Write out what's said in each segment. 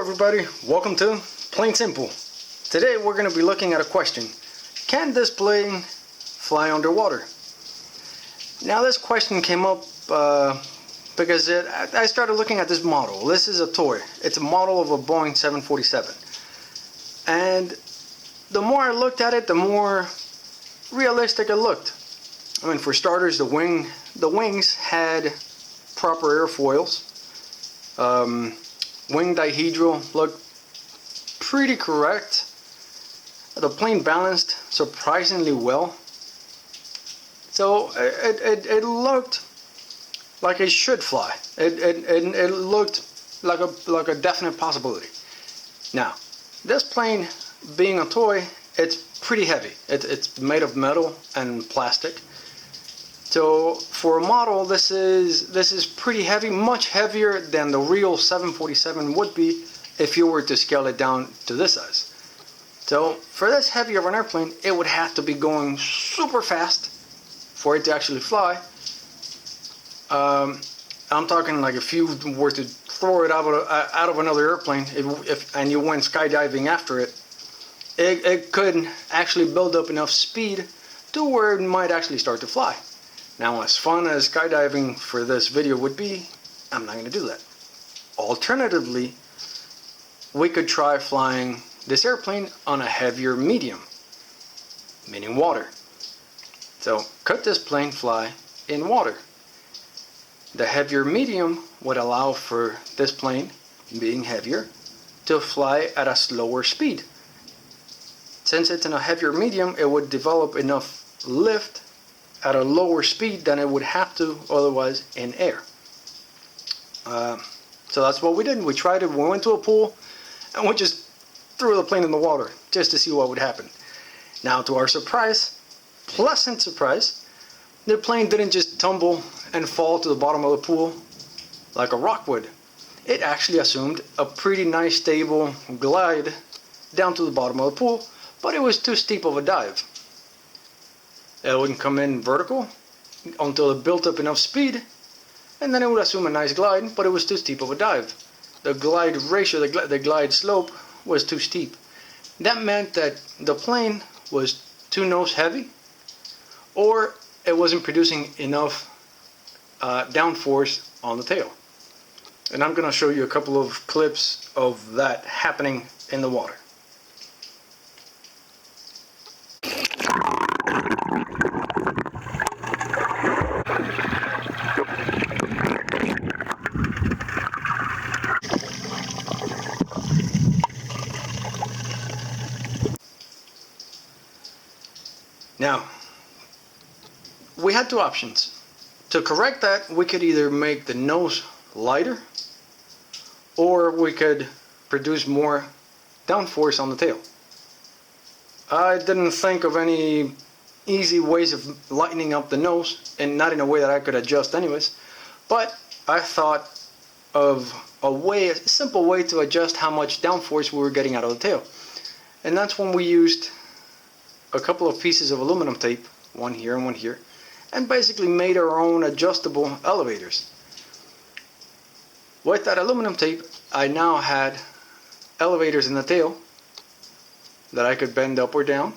everybody, welcome to Plain Simple. Today we're going to be looking at a question. Can this plane fly underwater? Now this question came up because I started looking at this model. This is a toy. It's a model of a Boeing 747. And the more I looked at it, the more realistic it looked. I mean, for starters, the wings had proper airfoils. Wing dihedral looked pretty correct. The plane balanced surprisingly well. So it looked like it should fly. It looked like a definite possibility. Now, this plane being a toy, it's pretty heavy. It's made of metal and plastic. So for a model, this is pretty heavy, much heavier than the real 747 would be if you were to scale it down to this size. So for this heavy of an airplane, it would have to be going super fast for it to actually fly. I'm talking like if you were to throw it out of another airplane, and you went skydiving after it, it could actually build up enough speed to where it might actually start to fly. Now, as fun as skydiving for this video would be, I'm not going to do that. Alternatively, we could try flying this airplane on a heavier medium, meaning water. So, could this plane fly in water? The heavier medium would allow for this plane, being heavier, to fly at a slower speed. Since it's in a heavier medium, it would develop enough lift at a lower speed than it would have to otherwise in air. So that's what we did. We tried it. We went to a pool and we just threw the plane in the water just to see what would happen. Now, to our surprise, pleasant surprise, the plane didn't just tumble and fall to the bottom of the pool like a rock would. It actually assumed a pretty nice stable glide down to the bottom of the pool, but it was too steep of a dive. It wouldn't come in vertical until it built up enough speed, and then it would assume a nice glide, but it was too steep of a dive. The glide ratio, the glide slope, was too steep. That meant that the plane was too nose heavy, or it wasn't producing enough downforce on the tail. And I'm going to show you a couple of clips of that happening in the water. Now, we had two options. To correct that, we could either make the nose lighter, or we could produce more downforce on the tail. I didn't think of any easy ways of lightening up the nose, and not in a way that I could adjust anyways, but I thought of a simple way to adjust how much downforce we were getting out of the tail. And that's when we used a couple of pieces of aluminum tape, one here and one here, and basically made our own adjustable elevators. With that aluminum tape, I now had elevators in the tail that I could bend up or down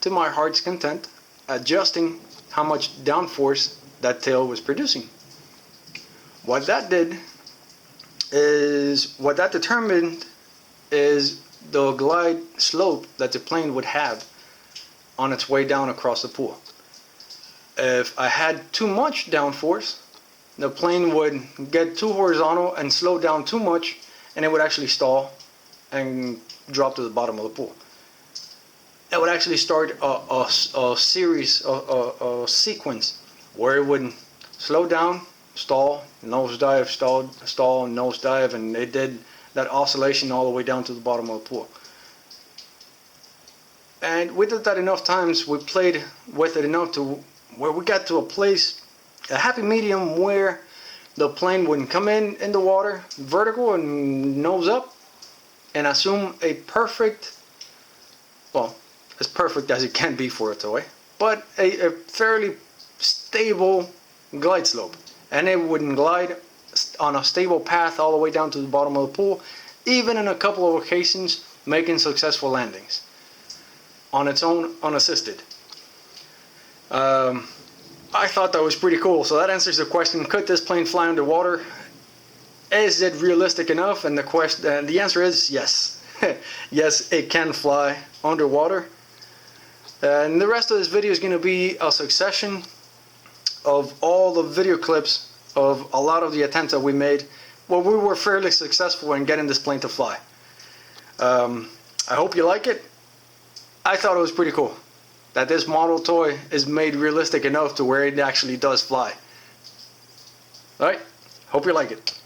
to my heart's content, adjusting how much downforce that tail was producing. What that determined is the glide slope that the plane would have on its way down across the pool. If I had too much downforce, the plane would get too horizontal and slow down too much, and it would actually stall and drop to the bottom of the pool. It would actually start a sequence where it would slow down, stall, nosedive, stall, nosedive, and it did that oscillation all the way down to the bottom of the pool. And we did that enough times, we played with it enough to where we got to a happy medium where the plane wouldn't come in the water vertical and nose up and assume a perfect, well, as perfect as it can be for a toy, but a fairly stable glide slope. And it wouldn't glide on a stable path all the way down to the bottom of the pool, even in a couple of occasions making successful landings on its own, unassisted. I thought that was pretty cool. So that answers the question, could this plane fly underwater? Is it realistic enough? And the answer is yes. Yes, it can fly underwater. And the rest of this video is going to be a succession of all the video clips of a lot of the attempts that we made where we were fairly successful in getting this plane to fly. I hope you like it. I thought it was pretty cool that this model toy is made realistic enough to where it actually does fly. Alright, hope you like it.